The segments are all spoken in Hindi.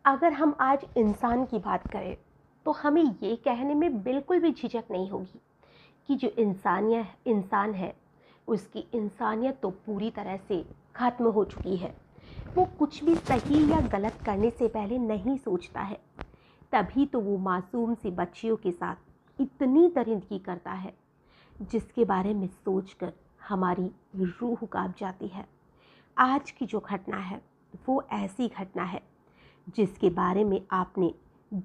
अगर हम आज इंसान की बात करें तो हमें ये कहने में बिल्कुल भी झिझक नहीं होगी कि जो इंसान है उसकी इंसानियत तो पूरी तरह से ख़त्म हो चुकी है। वो कुछ भी सही या गलत करने से पहले नहीं सोचता है, तभी तो वो मासूम सी बच्चियों के साथ इतनी दरिंदगी करता है जिसके बारे में सोचकर हमारी रूह कांप जाती है। आज की जो घटना है वो ऐसी घटना है जिसके बारे में आपने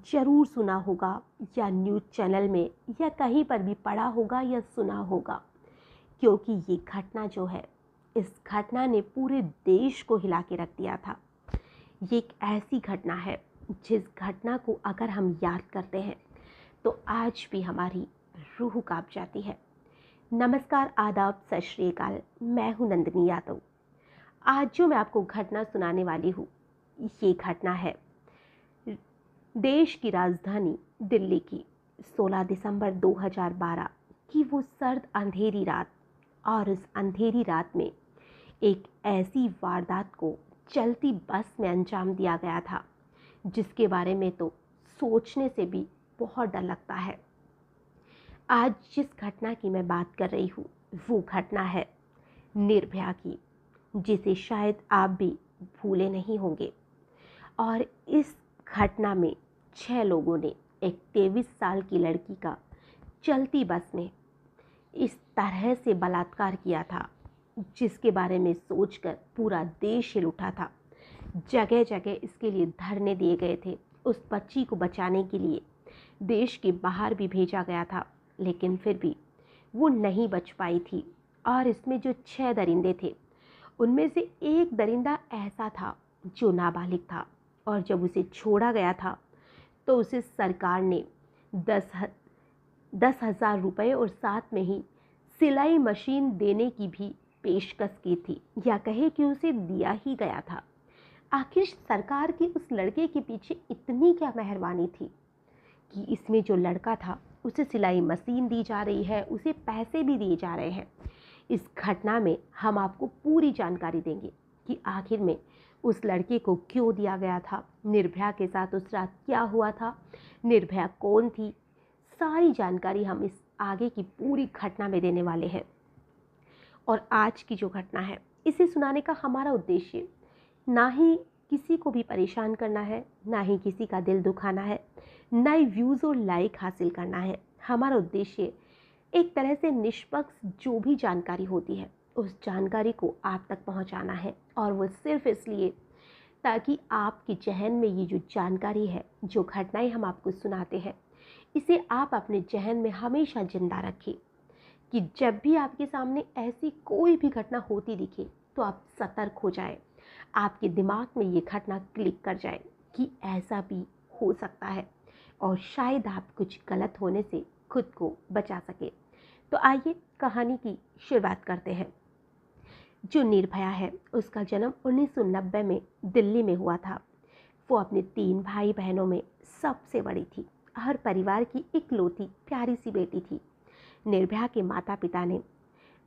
ज़रूर सुना होगा या न्यूज़ चैनल में या कहीं पर भी पढ़ा होगा या सुना होगा, क्योंकि ये घटना जो है, इस घटना ने पूरे देश को हिला के रख दिया था। ये एक ऐसी घटना है जिस घटना को अगर हम याद करते हैं तो आज भी हमारी रूह कांप जाती है। नमस्कार, आदाब, सत श्री अकाल। मैं हूँ नंदिनी यादव। आज जो मैं आपको घटना सुनाने वाली हूँ, ये घटना है देश की राजधानी दिल्ली की 16 दिसंबर 2012 की वो सर्द अंधेरी रात। और उस अंधेरी रात में एक ऐसी वारदात को चलती बस में अंजाम दिया गया था जिसके बारे में तो सोचने से भी बहुत डर लगता है। आज जिस घटना की मैं बात कर रही हूँ वो घटना है निर्भया की, जिसे शायद आप भी भूले नहीं होंगे। और इस घटना में 6 लोगों ने एक 23 साल की लड़की का चलती बस में इस तरह से बलात्कार किया था जिसके बारे में सोचकर पूरा देश हिल उठा था। जगह जगह इसके लिए धरने दिए गए थे। उस बच्ची को बचाने के लिए देश के बाहर भी भेजा गया था, लेकिन फिर भी वो नहीं बच पाई थी। और इसमें जो 6 दरिंदे थे उनमें से एक दरिंदा ऐसा था जो नाबालिग था, और जब उसे छोड़ा गया था तो उसे सरकार ने 10,000 रुपये और साथ में ही सिलाई मशीन देने की भी पेशकश की थी, या कहे कि उसे दिया ही गया था। आखिर सरकार की उस लड़के के पीछे इतनी क्या मेहरबानी थी कि इसमें जो लड़का था उसे सिलाई मशीन दी जा रही है, उसे पैसे भी दिए जा रहे हैं। इस घटना में हम आपको पूरी जानकारी देंगे कि आखिर में उस लड़के को क्यों दिया गया था, निर्भया के साथ उस रात क्या हुआ था, निर्भया कौन थी। सारी जानकारी हम इस आगे की पूरी घटना में देने वाले हैं। और आज की जो घटना है, इसे सुनाने का हमारा उद्देश्य ना ही किसी को भी परेशान करना है, ना ही किसी का दिल दुखाना है, ना ही व्यूज़ और लाइक हासिल करना है। हमारा उद्देश्य एक तरह से निष्पक्ष जो भी जानकारी होती है उस जानकारी को आप तक पहुंचाना है, और वो सिर्फ इसलिए ताकि आपके जहन में ये जो जानकारी है, जो घटनाएं हम आपको सुनाते हैं, इसे आप अपने जहन में हमेशा जिंदा रखें कि जब भी आपके सामने ऐसी कोई भी घटना होती दिखे तो आप सतर्क हो जाए, आपके दिमाग में ये घटना क्लिक कर जाए कि ऐसा भी हो सकता है, और शायद आप कुछ गलत होने से खुद को बचा सके। तो आइए कहानी की शुरुआत करते हैं। जो निर्भया है उसका जन्म 1990 में दिल्ली में हुआ था। वो अपने 3 भाई बहनों में सबसे बड़ी थी। हर परिवार की इकलौती प्यारी सी बेटी थी। निर्भया के माता पिता ने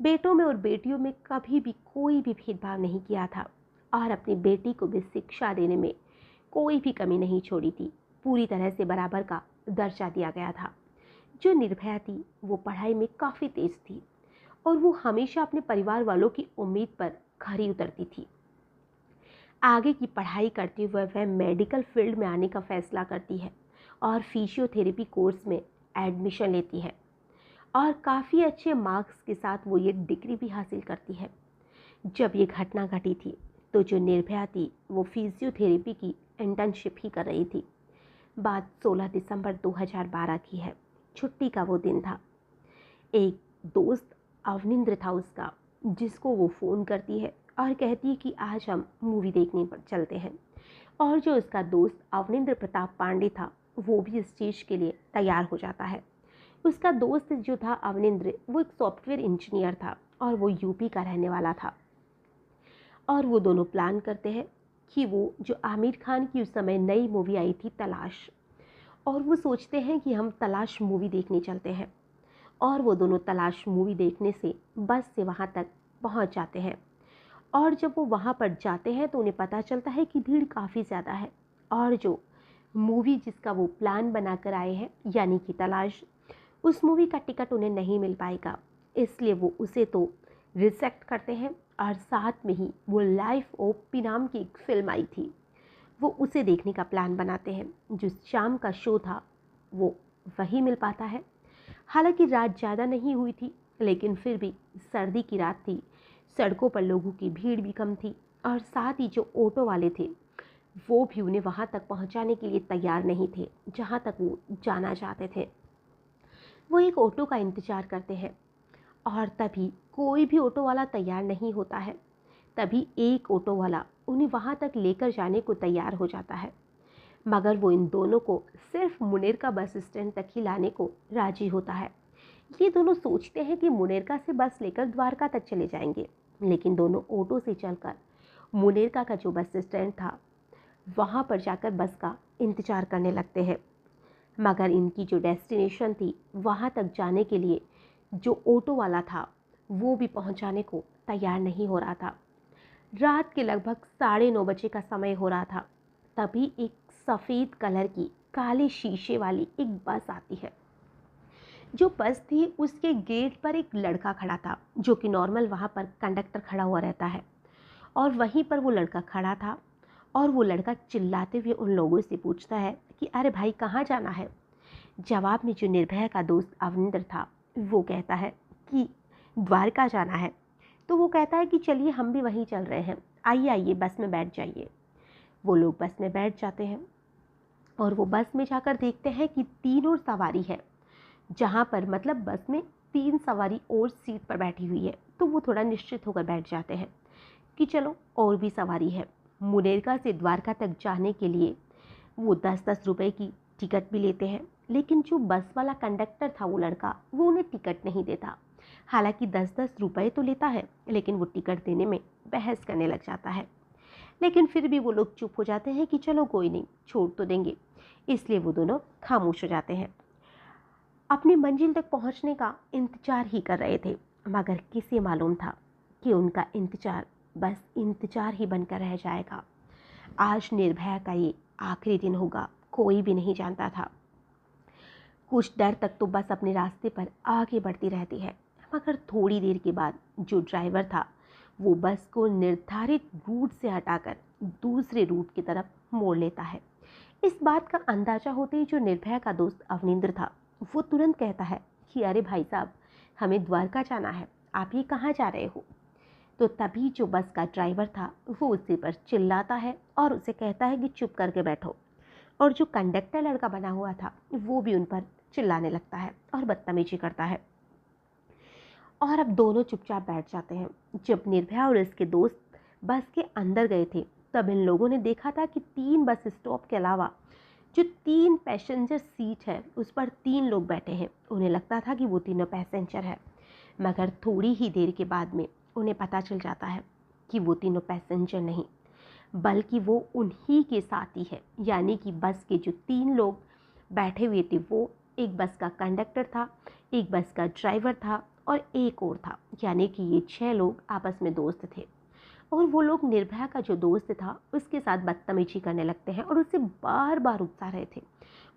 बेटों में और बेटियों में कभी भी कोई भी भेदभाव नहीं किया था, और अपनी बेटी को भी शिक्षा देने में कोई भी कमी नहीं छोड़ी थी। पूरी तरह से बराबर का दर्जा दिया गया था। जो निर्भया थी वो पढ़ाई में काफ़ी तेज थी, और वो हमेशा अपने परिवार वालों की उम्मीद पर खरी उतरती थी। आगे की पढ़ाई करते हुए वह मेडिकल फील्ड में आने का फैसला करती है और फिजियोथेरेपी कोर्स में एडमिशन लेती है, और काफ़ी अच्छे मार्क्स के साथ वो ये डिग्री भी हासिल करती है। जब ये घटना घटी थी तो जो निर्भया थी वो फिजियोथेरेपी की इंटर्नशिप ही कर रही थी। बात 16 दिसंबर 2012 की है। छुट्टी का वो दिन था। एक दोस्त अवनिंद्र था उसका, जिसको वो फ़ोन करती है और कहती है कि आज हम मूवी देखने पर चलते हैं। और जो उसका दोस्त अवनिंद्र प्रताप पांडे था वो भी इस चीज़ के लिए तैयार हो जाता है। उसका दोस्त जो था अवनिंद्र, वो एक सॉफ्टवेयर इंजीनियर था और वो यूपी का रहने वाला था। और वो दोनों प्लान करते हैं कि वो जो आमिर खान की उस समय नई मूवी आई थी तलाश, और वो सोचते हैं कि हम तलाश मूवी देखने चलते हैं। और वो दोनों तलाश मूवी देखने से बस से वहाँ तक पहुँच जाते हैं। और जब वो वहाँ पर जाते हैं तो उन्हें पता चलता है कि भीड़ काफ़ी ज़्यादा है, और जो मूवी जिसका वो प्लान बनाकर आए हैं यानी कि तलाश, उस मूवी का टिकट उन्हें नहीं मिल पाएगा, इसलिए वो उसे तो रिजेक्ट करते हैं और साथ में ही वो लाइफ ओपी नाम की एक फिल्म आई थी, वो उसे देखने का प्लान बनाते हैं। जो शाम का शो था वो वही मिल पाता है। हालांकि रात ज़्यादा नहीं हुई थी, लेकिन फिर भी सर्दी की रात थी, सड़कों पर लोगों की भीड़ भी कम थी और साथ ही जो ऑटो वाले थे वो भी उन्हें वहाँ तक पहुँचाने के लिए तैयार नहीं थे जहाँ तक वो जाना चाहते थे। वो एक ऑटो का इंतज़ार करते हैं और तभी कोई भी ऑटो वाला तैयार नहीं होता है। तभी एक ऑटो वाला उन्हें वहाँ तक लेकर जाने को तैयार हो जाता है, मगर वो इन दोनों को सिर्फ मुनेरका बस स्टैंड तक ही लाने को राजी होता है। ये दोनों सोचते हैं कि मुनेरका से बस लेकर द्वारका तक चले जाएंगे, लेकिन दोनों ऑटो से चलकर मुनेरका का जो बस स्टैंड था वहाँ पर जाकर बस का इंतज़ार करने लगते हैं। मगर इनकी जो डेस्टिनेशन थी वहाँ तक जाने के लिए जो ऑटो वाला था वो भी पहुँचाने को तैयार नहीं हो रहा था। रात के लगभग 9:30 बजे का समय हो रहा था। तभी एक सफ़ेद कलर की काले शीशे वाली एक बस आती है। जो बस थी उसके गेट पर एक लड़का खड़ा था, जो कि नॉर्मल वहाँ पर कंडक्टर खड़ा हुआ रहता है, और वहीं पर वो लड़का खड़ा था। और वो लड़का चिल्लाते हुए उन लोगों से पूछता है कि अरे भाई कहाँ जाना है। जवाब में जो निर्भया का दोस्त अवनिंदर था वो कहता है कि द्वारका जाना है। तो वो कहता है कि चलिए हम भी वहीं चल रहे हैं, आइए आइए बस में बैठ जाइए। वो लोग बस में बैठ जाते हैं और वो बस में जाकर देखते हैं कि 3 और सवारी है, जहाँ पर मतलब बस में 3 सवारी और सीट पर बैठी हुई है। तो वो थोड़ा निश्चित होकर बैठ जाते हैं कि चलो और भी सवारी है। मुनेरका से द्वारका तक जाने के लिए वो 10-10 रुपए की टिकट भी लेते हैं, लेकिन जो बस वाला कंडक्टर था वो लड़का वो उन्हें टिकट नहीं देता। हालांकि 10-10 रुपए तो लेता है, लेकिन वो टिकट देने में बहस करने लग जाता है। लेकिन फिर भी वो लोग चुप हो जाते हैं कि चलो कोई नहीं, छोड़ तो देंगे, इसलिए वो दोनों खामोश हो जाते हैं। अपनी मंजिल तक पहुंचने का इंतजार ही कर रहे थे, मगर किसे मालूम था कि उनका इंतजार बस इंतजार ही बनकर रह जाएगा। आज निर्भया का ये आखिरी दिन होगा, कोई भी नहीं जानता था। कुछ देर तक तो बस अपने रास्ते पर आगे बढ़ती रहती है, मगर थोड़ी देर के बाद जो ड्राइवर था वो बस को निर्धारित रूट से हटाकर दूसरे रूट की तरफ मोड़ लेता है। इस बात का अंदाजा होते ही जो निर्भया का दोस्त अवनिंद्र था वो तुरंत कहता है कि अरे भाई साहब, हमें द्वारका जाना है, आप ये कहाँ जा रहे हो। तो तभी जो बस का ड्राइवर था वो उसी पर चिल्लाता है और उसे कहता है कि चुप करके बैठो। और जो कंडक्टर लड़का बना हुआ था वो भी उन पर चिल्लाने लगता है और बदतमीजी करता है। और अब दोनों चुपचाप बैठ जाते हैं। जब निर्भया और इसके दोस्त बस के अंदर गए थे तब इन लोगों ने देखा था कि 3 बस स्टॉप के अलावा जो 3 पैसेंजर सीट है उस पर 3 लोग बैठे हैं। उन्हें लगता था कि वो तीनों पैसेंजर है, मगर थोड़ी ही देर के बाद में उन्हें पता चल जाता है कि वो तीनों पैसेंजर नहीं, बल्कि वो उन्हीं के साथी है। यानी कि बस के जो 3 लोग बैठे हुए थे वो एक बस का कंडक्टर था, एक बस का ड्राइवर था और एक और था। यानी कि ये 6 लोग आपस में दोस्त थे। और वो लोग निर्भया का जो दोस्त था उसके साथ बदतमीजी करने लगते हैं और उसे बार बार उकसा रहे थे,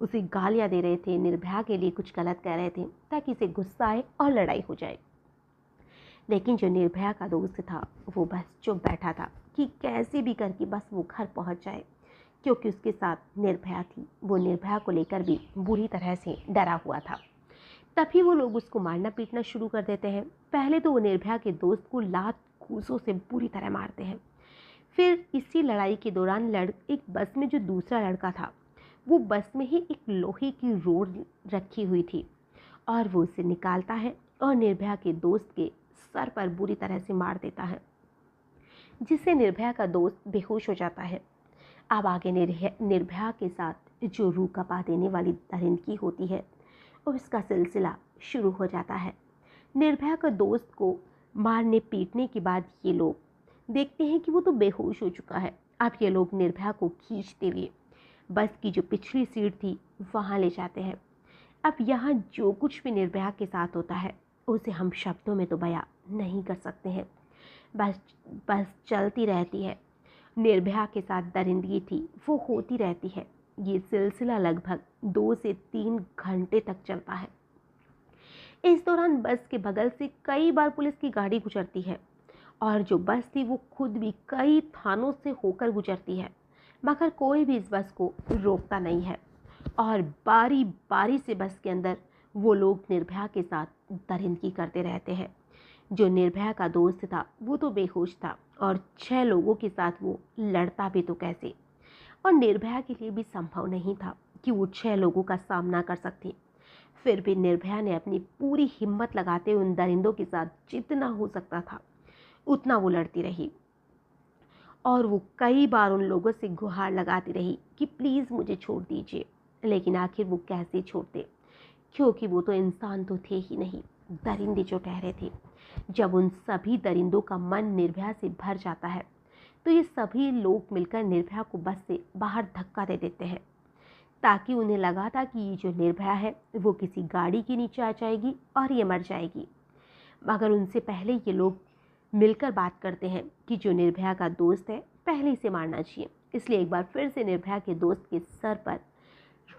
उसे गालियाँ दे रहे थे, निर्भया के लिए कुछ गलत कह रहे थे ताकि इसे गुस्सा आए और लड़ाई हो जाए। लेकिन जो निर्भया का दोस्त था वो बस चुप बैठा था कि कैसे भी करके बस वो घर पहुंच जाए, क्योंकि उसके साथ निर्भया थी। वो निर्भया को लेकर भी बुरी तरह से डरा हुआ था। तभी वो लोग उसको मारना पीटना शुरू कर देते हैं। पहले तो वो निर्भया के दोस्त को लात घूंसों से बुरी तरह मारते हैं। फिर इसी लड़ाई के दौरान एक बस में जो दूसरा लड़का था वो बस में ही एक लोहे की रोड रखी हुई थी और वो उसे निकालता है और निर्भया के दोस्त के सर पर बुरी तरह से मार देता है, जिससे निर्भया का दोस्त बेहोश हो जाता है। अब आगे निर्भया के साथ जो रूह कपा देने वाली दरिंदगी होती है और इसका सिलसिला शुरू हो जाता है। निर्भया का दोस्त को मारने पीटने के बाद ये लोग देखते हैं कि वो तो बेहोश हो चुका है। अब ये लोग निर्भया को खींचते हुए बस की जो पिछली सीट थी वहाँ ले जाते हैं। अब यहाँ जो कुछ भी निर्भया के साथ होता है उसे हम शब्दों में तो बयां नहीं कर सकते हैं। बस बस चलती रहती है निर्भया के साथ दरिंदगी थी वो होती रहती है। ये सिलसिला लगभग 2 से 3 घंटे तक चलता है। इस दौरान बस के बगल से कई बार पुलिस की गाड़ी गुजरती है और जो बस थी वो खुद भी कई थानों से होकर गुजरती है, मगर कोई भी इस बस को रोकता नहीं है और बारी बारी से बस के अंदर वो लोग निर्भया के साथ दरिंदगी करते रहते हैं। जो निर्भया का दोस्त था वो तो बेहोश था और 6 लोगों के साथ वो लड़ता भी तो कैसे, और निर्भया के लिए भी संभव नहीं था कि वो 6 लोगों का सामना कर सकती। फिर भी निर्भया ने अपनी पूरी हिम्मत लगाते हुए उन दरिंदों के साथ जितना हो सकता था उतना वो लड़ती रही और वो कई बार उन लोगों से गुहार लगाती रही कि प्लीज़ मुझे छोड़ दीजिए, लेकिन आखिर वो कैसे छोड़ते, क्योंकि वो तो इंसान तो थे ही नहीं, दरिंदे जो ठहरे थे। जब उन सभी दरिंदों का मन निर्भया से भर जाता है तो ये सभी लोग मिलकर निर्भया को बस से बाहर धक्का दे देते हैं, ताकि उन्हें लगा था कि ये जो निर्भया है वो किसी गाड़ी के नीचे आ जाएगी और ये मर जाएगी। मगर उनसे पहले ये लोग मिलकर बात करते हैं कि जो निर्भया का दोस्त है पहले इसे मारना चाहिए, इसलिए एक बार फिर से निर्भया के दोस्त के सर पर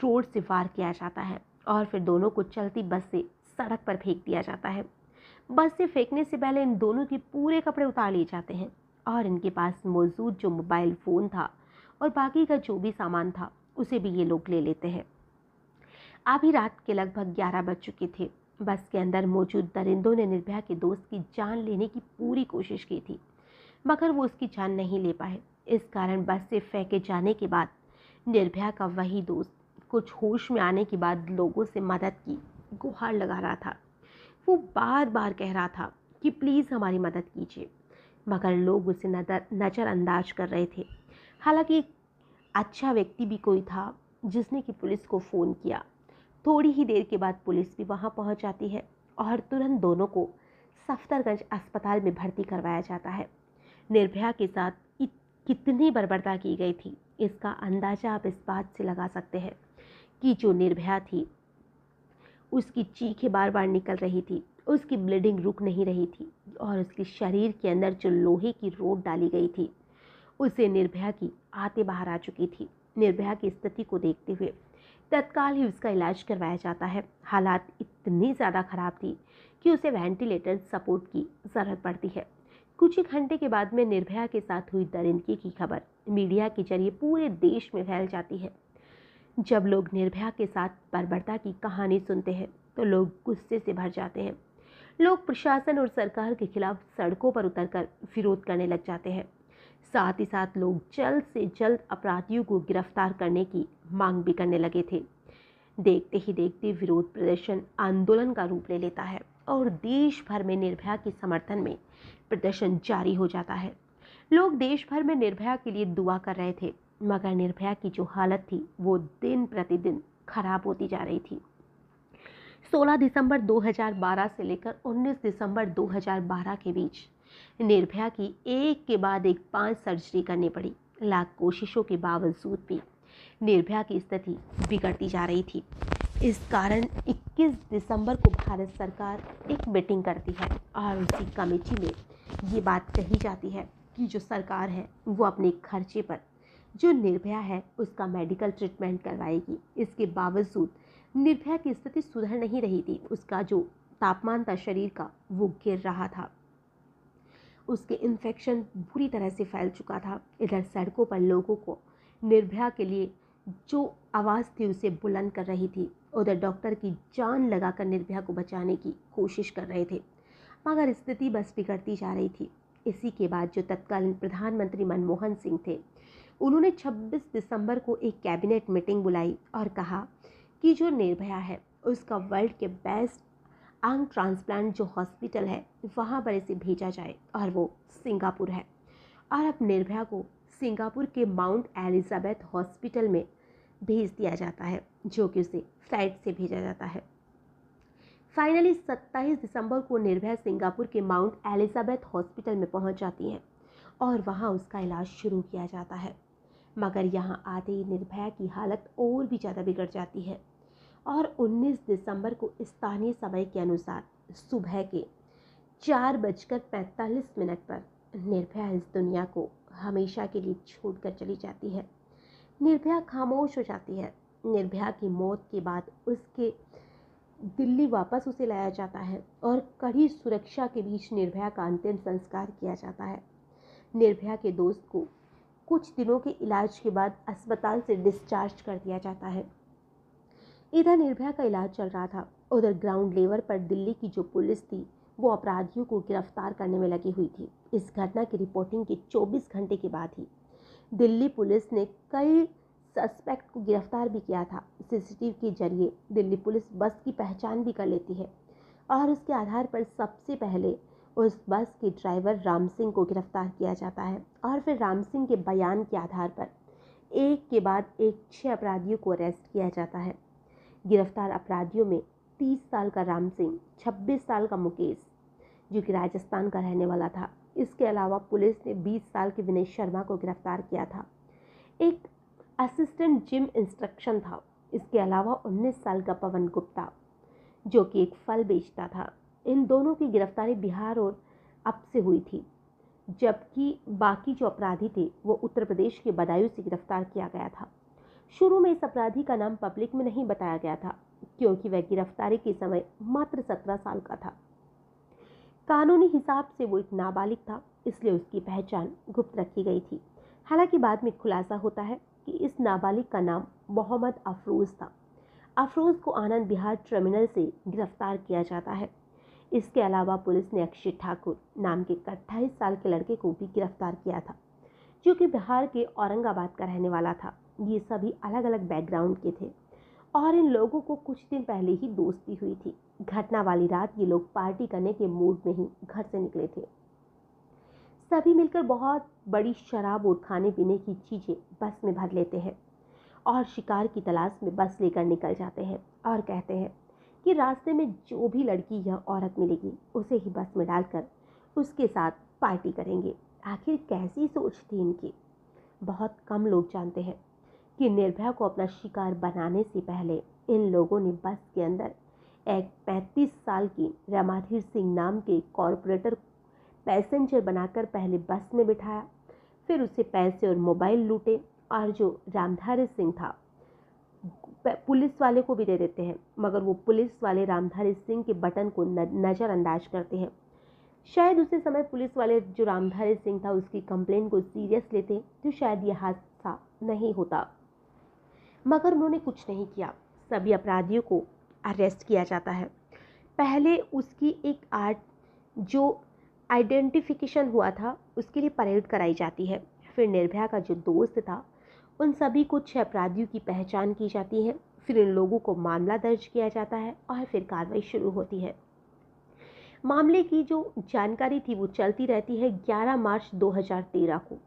रोड से वार किया जाता है और फिर दोनों को चलती बस से सड़क पर फेंक दिया जाता है। बस से फेंकने से पहले इन दोनों के पूरे कपड़े उतार लिए जाते हैं और इनके पास मौजूद जो मोबाइल फ़ोन था और बाकी का जो भी सामान था उसे भी ये लोग ले लेते हैं। अभी रात के लगभग 11 बज चुके थे। बस के अंदर मौजूद दरिंदों ने निर्भया के दोस्त की जान लेने की पूरी कोशिश की थी, मगर वो उसकी जान नहीं ले पाए। इस कारण बस से फेंके जाने के बाद निर्भया का वही दोस्त कुछ होश में आने के बाद लोगों से मदद की गुहार लगा रहा था। वो बार बार कह रहा था कि प्लीज़ हमारी मदद कीजिए, मगर लोग उसे नज़रअंदाज कर रहे थे। हालांकि एक अच्छा व्यक्ति भी कोई था जिसने कि पुलिस को फ़ोन किया। थोड़ी ही देर के बाद पुलिस भी वहां पहुंच जाती है और तुरंत दोनों को सफदरगंज अस्पताल में भर्ती करवाया जाता है। निर्भया के साथ कितनी बर्बरता की गई थी इसका अंदाज़ा आप इस बात से लगा सकते हैं कि जो निर्भया थी उसकी चीखें बार बार निकल रही थी, उसकी ब्लीडिंग रुक नहीं रही थी और उसके शरीर के अंदर जो लोहे की रोड डाली गई थी उसे निर्भया की आते बाहर आ चुकी थी। निर्भया की स्थिति को देखते हुए तत्काल ही उसका इलाज करवाया जाता है। हालात इतनी ज़्यादा ख़राब थी कि उसे वेंटिलेटर सपोर्ट की ज़रूरत पड़ती है। कुछ ही घंटे के बाद में निर्भया के साथ हुई दरिंदगी की खबर मीडिया के जरिए पूरे देश में फैल जाती है। जब लोग निर्भया के साथ बर्बरता की कहानी सुनते हैं तो लोग गुस्से से भर जाते हैं। लोग प्रशासन और सरकार के खिलाफ सड़कों पर उतरकर विरोध करने लग जाते हैं। साथ ही साथ लोग जल्द से जल्द अपराधियों को गिरफ्तार करने की मांग भी करने लगे थे। देखते ही देखते विरोध प्रदर्शन आंदोलन का रूप ले लेता है और देश भर में निर्भया के समर्थन में प्रदर्शन जारी हो जाता है। लोग देश भर में निर्भया के लिए दुआ कर रहे थे, मगर निर्भया की जो हालत थी वो दिन प्रतिदिन खराब होती जा रही थी। 16 दिसंबर 2012 से लेकर 19 दिसंबर 2012 के बीच निर्भया की एक के बाद एक 5 सर्जरी करनी पड़ी। लाख कोशिशों के बावजूद भी निर्भया की स्थिति बिगड़ती जा रही थी। इस कारण 21 दिसंबर को भारत सरकार एक मीटिंग करती है और उसी कमेटी में ये बात कही जाती है कि जो सरकार है वो अपने खर्चे पर जो निर्भया है उसका मेडिकल ट्रीटमेंट करवाएगी। इसके बावजूद निर्भया की स्थिति सुधर नहीं रही थी। उसका जो तापमान था शरीर का वो गिर रहा था, उसके इन्फेक्शन बुरी तरह से फैल चुका था। इधर सड़कों पर लोगों को निर्भया के लिए जो आवाज़ थी उसे बुलंद कर रही थी, उधर डॉक्टर की जान लगाकर निर्भया को बचाने की कोशिश कर रहे थे, मगर स्थिति बस बिगड़ती जा रही थी। इसी के बाद जो तत्कालीन प्रधानमंत्री मनमोहन सिंह थे उन्होंने 26 दिसंबर को एक कैबिनेट मीटिंग बुलाई और कहा कि जो निर्भया है उसका वर्ल्ड के बेस्ट अंग ट्रांसप्लांट जो हॉस्पिटल है वहाँ पर इसे भेजा जाए और वो सिंगापुर है। और अब निर्भया को सिंगापुर के माउंट एलिजाबेथ हॉस्पिटल में भेज दिया जाता है, जो कि उसे फ्लाइट से भेजा जाता है। फाइनली 27 दिसंबर को निर्भया सिंगापुर के माउंट एलिजाबेथ हॉस्पिटल में पहुंच जाती हैं और वहां उसका इलाज शुरू किया जाता है। मगर यहां आते ही निर्भया की हालत और भी ज़्यादा बिगड़ जाती है और 19 दिसंबर को स्थानीय समय के अनुसार सुबह के 4:45 पर निर्भया इस दुनिया को हमेशा के लिए छोड़कर चली जाती है। निर्भया खामोश हो जाती है। निर्भया की मौत के बाद उसके दिल्ली वापस उसे लाया जाता है और कड़ी सुरक्षा के बीच निर्भया का अंतिम संस्कार किया जाता है। निर्भया के दोस्त को कुछ दिनों के इलाज के बाद अस्पताल से डिस्चार्ज कर दिया जाता है। इधर निर्भया का इलाज चल रहा था, उधर ग्राउंड लेवल पर दिल्ली की जो पुलिस थी वो अपराधियों को गिरफ्तार करने में लगी हुई थी। इस घटना की रिपोर्टिंग के 24 घंटे के बाद ही दिल्ली पुलिस ने कई सस्पेक्ट को गिरफ्तार भी किया था। सीसीटीवी के जरिए दिल्ली पुलिस बस की पहचान भी कर लेती है और उसके आधार पर सबसे पहले उस बस के ड्राइवर राम सिंह को गिरफ्तार किया जाता है और फिर राम सिंह के बयान के आधार पर एक के बाद एक 6 अपराधियों को अरेस्ट किया जाता है। गिरफ्तार अपराधियों में 30 साल का राम सिंह, 26 साल का मुकेश जो कि राजस्थान का रहने वाला था। इसके अलावा पुलिस ने 20 साल के विनय शर्मा को गिरफ्तार किया था, एक असिस्टेंट जिम इंस्ट्रक्शन था। इसके अलावा 19 साल का पवन गुप्ता जो कि एक फल बेचता था। इन दोनों की गिरफ्तारी बिहार और अब से हुई थी, जबकि बाकी जो अपराधी थे वो उत्तर प्रदेश के बदायूं से गिरफ्तार किया गया था। शुरू में इस अपराधी का नाम पब्लिक में नहीं बताया गया था क्योंकि वह गिरफ्तारी के समय मात्र 17 साल का था। कानूनी हिसाब से वो एक नाबालिग था, इसलिए उसकी पहचान गुप्त रखी गई थी। हालांकि बाद में खुलासा होता है कि इस नाबालिग का नाम मोहम्मद अफरोज था। अफरोज को आनंद विहार टर्मिनल से गिरफ्तार किया जाता है। इसके अलावा पुलिस ने अक्षय ठाकुर नाम के 28 साल के लड़के को भी गिरफ्तार किया था जो कि बिहार के औरंगाबाद का रहने वाला था। ये सभी अलग अलग बैकग्राउंड के थे और इन लोगों को कुछ दिन पहले ही दोस्ती हुई थी। घटना वाली रात ये लोग पार्टी करने के मूड में ही घर से निकले थे। सभी मिलकर बहुत बड़ी शराब और खाने पीने की चीजें बस में भर लेते हैं और शिकार की तलाश में बस लेकर निकल जाते हैं और कहते हैं कि रास्ते में जो भी लड़की या औरत मिलेगी उसे ही बस में डालकर उसके साथ पार्टी करेंगे। आखिर कैसी सोच थी इनकी, बहुत कम लोग जानते हैं कि निर्भया को अपना शिकार बनाने से पहले इन लोगों ने बस के अंदर एक 35 साल की रमाधीर सिंह नाम के कॉरपोरेटर पैसेंजर बनाकर पहले बस में बिठाया, फिर उसे पैसे और मोबाइल लूटे और जो रामधारी सिंह था पुलिस वाले को भी दे देते हैं, मगर वो पुलिस वाले रामधारी सिंह के बटन को नज़रअंदाज करते हैं। शायद उसी समय पुलिस वाले जो रामधारी सिंह था उसकी कंप्लेन को सीरियस लेते तो शायद यह हादसा नहीं होता, मगर उन्होंने कुछ नहीं किया। सभी अपराधियों को अरेस्ट किया जाता है। पहले उसकी एक आर्ट जो आइडेंटिफिकेशन हुआ था उसके लिए परेड कराई जाती है। फिर निर्भया का जो दोस्त था उन सभी को 6 अपराधियों की पहचान की जाती है। फिर इन लोगों को मामला दर्ज किया जाता है और फिर कार्रवाई शुरू होती है। मामले की जो जानकारी थी वो चलती रहती है। 11 मार्च 2013 को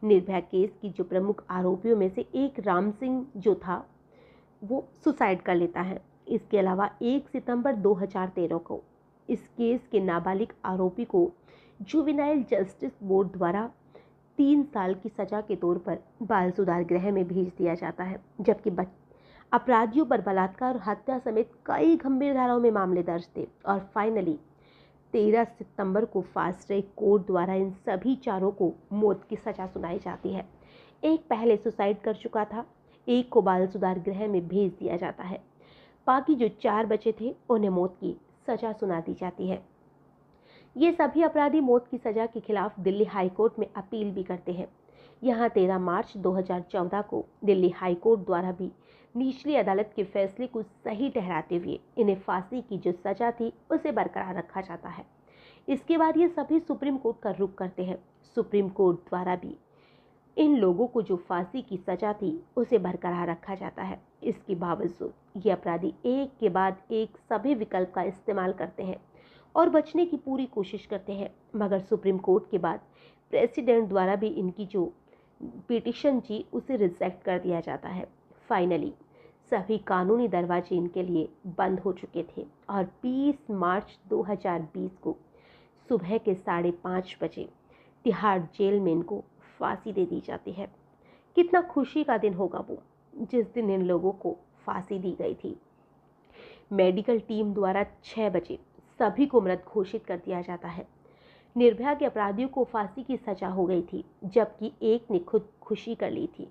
निर्भया केस की जो प्रमुख आरोपियों में से एक राम सिंह जो था वो सुसाइड कर लेता है। इसके अलावा 1 सितंबर 2013 को इस केस के नाबालिग आरोपी को जुवेनाइल जस्टिस बोर्ड द्वारा 3 साल की सजा के तौर पर बाल सुधार गृह में भेज दिया जाता है, जबकि अपराधियों पर बलात्कार और हत्या समेत कई गंभीर धाराओं में मामले दर्ज थे। और फाइनली 13 सितंबर को फास्ट ट्रैक कोर्ट द्वारा इन सभी चारों को मौत की सजा सुनाई जाती है। एक पहले सुसाइड कर चुका था, एक को बाल सुधार गृह में भेज दिया जाता है। बाकी जो 4 बचे थे उन्हें मौत की सजा सुना दी जाती है। ये सभी अपराधी मौत की सजा के खिलाफ दिल्ली हाई कोर्ट में अपील भी करते हैं। यहाँ 13 मार्च 2014 को दिल्ली हाई कोर्ट द्वारा भी निचली अदालत के फैसले को सही ठहराते हुए इन्हें फांसी की जो सजा थी उसे बरकरार रखा जाता है। इसके बाद ये सभी सुप्रीम कोर्ट का रुख करते हैं। सुप्रीम कोर्ट द्वारा भी इन लोगों को जो फांसी की सजा थी उसे बरकरार रखा जाता है। इसके बावजूद ये अपराधी एक के बाद एक सभी विकल्प का इस्तेमाल करते हैं और बचने की पूरी कोशिश करते हैं, मगर सुप्रीम कोर्ट के बाद प्रेसिडेंट द्वारा भी इनकी जो पिटीशन थी उसे रिजेक्ट कर दिया जाता है। फाइनली सभी कानूनी दरवाजे इनके लिए बंद हो चुके थे और 20 मार्च 2020 को सुबह के 5:30 बजे तिहाड़ जेल में इनको फांसी दे दी जाती है। कितना खुशी का दिन होगा वो जिस दिन इन लोगों को फांसी दी गई थी। मेडिकल टीम द्वारा 6 बजे सभी को मृत घोषित कर दिया जाता है। निर्भया के अपराधियों को फांसी की सजा हो गई थी, जबकि एक ने खुद खुशी कर ली थी।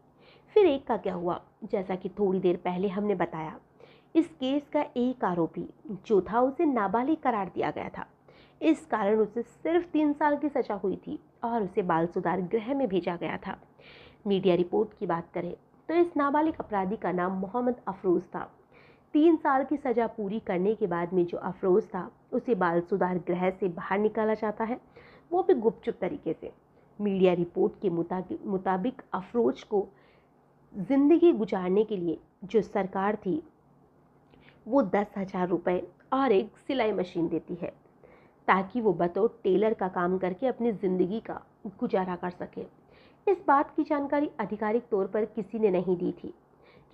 फिर एक का क्या हुआ? जैसा कि थोड़ी देर पहले हमने बताया, इस केस का एक आरोपी जो था उसे नाबालिग करार दिया गया था। इस कारण उसे सिर्फ 3 साल की सजा हुई थी और उसे बाल सुधार गृह में भेजा गया था। मीडिया रिपोर्ट की बात करें तो इस नाबालिग अपराधी का नाम मोहम्मद अफरोज था। 3 साल की सजा पूरी करने के बाद में जो अफरोज था उसे बाल सुधार गृह से बाहर निकाला जाता है, वो भी गुपचुप तरीके से। मीडिया रिपोर्ट के मुताबिक अफरोज को जिंदगी गुजारने के लिए जो सरकार थी वो 10,000 रुपये और एक सिलाई मशीन देती है, ताकि वो बतौर टेलर का काम करके अपनी ज़िंदगी का गुजारा कर सके। इस बात की जानकारी आधिकारिक तौर पर किसी ने नहीं दी थी,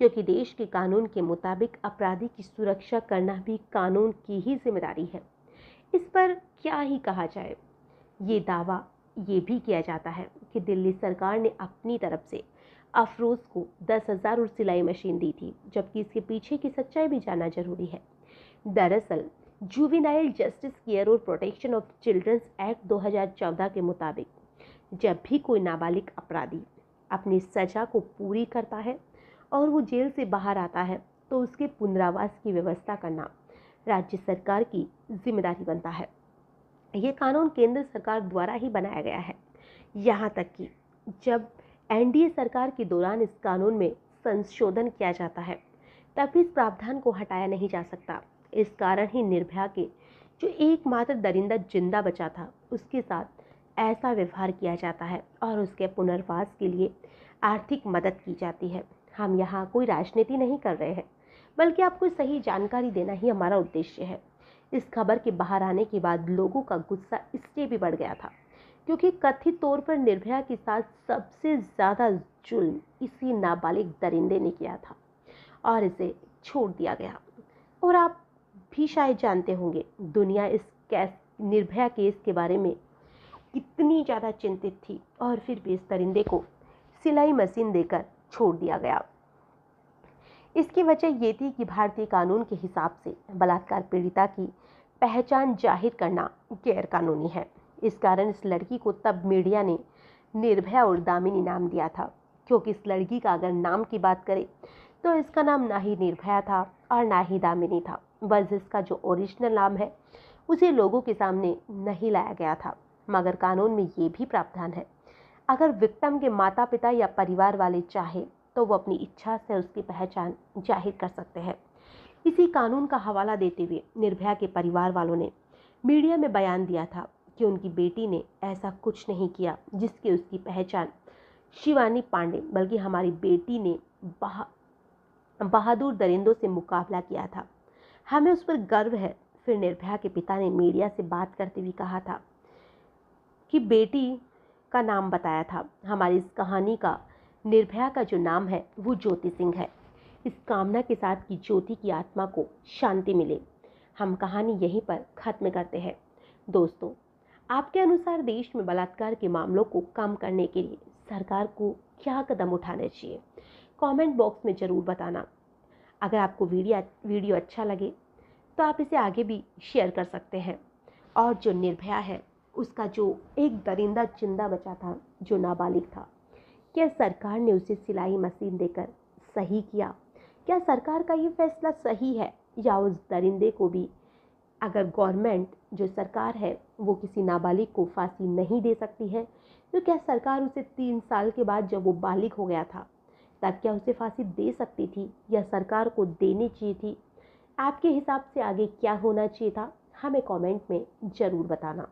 क्योंकि देश के कानून के मुताबिक अपराधी की सुरक्षा करना भी कानून की ही जिम्मेदारी है। इस पर क्या ही कहा जाए। ये दावा ये भी किया जाता है कि दिल्ली सरकार ने अपनी तरफ से अफरोज को 10,000 और सिलाई मशीन दी थी, जबकि इसके पीछे की सच्चाई भी जानना जरूरी है। दरअसल जुवेनाइल जस्टिस केयर और प्रोटेक्शन ऑफ चिल्ड्रंस एक्ट 2014 के मुताबिक जब भी कोई नाबालिग अपराधी अपनी सजा को पूरी करता है और वो जेल से बाहर आता है तो उसके पुनरावास की व्यवस्था करना राज्य सरकार की जिम्मेदारी बनता है। ये कानून केंद्र सरकार द्वारा ही बनाया गया है। यहाँ तक कि जब एनडीए सरकार के दौरान इस कानून में संशोधन किया जाता है तब इस प्रावधान को हटाया नहीं जा सकता। इस कारण ही निर्भया के जो एकमात्र दरिंदा जिंदा बचा था उसके साथ ऐसा व्यवहार किया जाता है और उसके पुनर्वास के लिए आर्थिक मदद की जाती है। हम यहाँ कोई राजनीति नहीं कर रहे हैं, बल्कि आपको सही जानकारी देना ही हमारा उद्देश्य है। इस खबर के बाहर आने के बाद लोगों का गुस्सा इसलिए भी बढ़ गया था क्योंकि कथित तौर पर निर्भया के साथ सबसे ज़्यादा जुल्म इसी नाबालिग दरिंदे ने किया था और इसे छोड़ दिया गया। और आप भी शायद जानते होंगे, दुनिया इस निर्भया केस के बारे में कितनी ज़्यादा चिंतित थी और फिर भी इस दरिंदे को सिलाई मशीन देकर छोड़ दिया गया। इसकी वजह ये थी कि भारतीय कानून के हिसाब से बलात्कार पीड़िता की पहचान जाहिर करना गैर कानूनी है। इस कारण इस लड़की को तब मीडिया ने निर्भया और दामिनी नाम दिया था, क्योंकि इस लड़की का अगर नाम की बात करें तो इसका नाम ना ही निर्भया था और ना ही दामिनी था। बस इसका जो ओरिजिनल नाम है उसे लोगों के सामने नहीं लाया गया था। मगर कानून में ये भी प्रावधान है, अगर विक्टिम के माता पिता या परिवार वाले चाहे तो वो अपनी इच्छा से उसकी पहचान जाहिर कर सकते हैं। इसी कानून का हवाला देते हुए निर्भया के परिवार वालों ने मीडिया में बयान दिया था कि उनकी बेटी ने ऐसा कुछ नहीं किया जिसकी उसकी पहचान शिवानी पांडे, बल्कि हमारी बेटी ने बहादुर दरिंदों से मुकाबला किया था। हमें उस पर गर्व है। फिर निर्भया के पिता ने मीडिया से बात करते हुए कहा था कि बेटी का नाम बताया था। हमारी इस कहानी का निर्भया का जो नाम है वो ज्योति सिंह है। इस कामना के साथ कि ज्योति की आत्मा को शांति मिले, हम कहानी यहीं पर खत्म करते हैं। दोस्तों, आपके अनुसार देश में बलात्कार के मामलों को कम करने के लिए सरकार को क्या कदम उठाने चाहिए? कमेंट बॉक्स में ज़रूर बताना। अगर आपको वीडियो अच्छा लगे तो आप इसे आगे भी शेयर कर सकते हैं। और जो निर्भया है उसका जो एक दरिंदा जिंदा बचा था, जो नाबालिग था, क्या सरकार ने उसे सिलाई मशीन देकर सही किया? क्या सरकार का ये फैसला सही है, या उस दरिंदे को भी अगर गवर्नमेंट जो सरकार है वो किसी नाबालिग को फांसी नहीं दे सकती है तो क्या सरकार उसे 3 साल के बाद जब वो बालिग हो गया था तब क्या उसे फांसी दे सकती थी, या सरकार को देनी चाहिए थी? आपके हिसाब से आगे क्या होना चाहिए था? हमें कमेंट में ज़रूर बताना।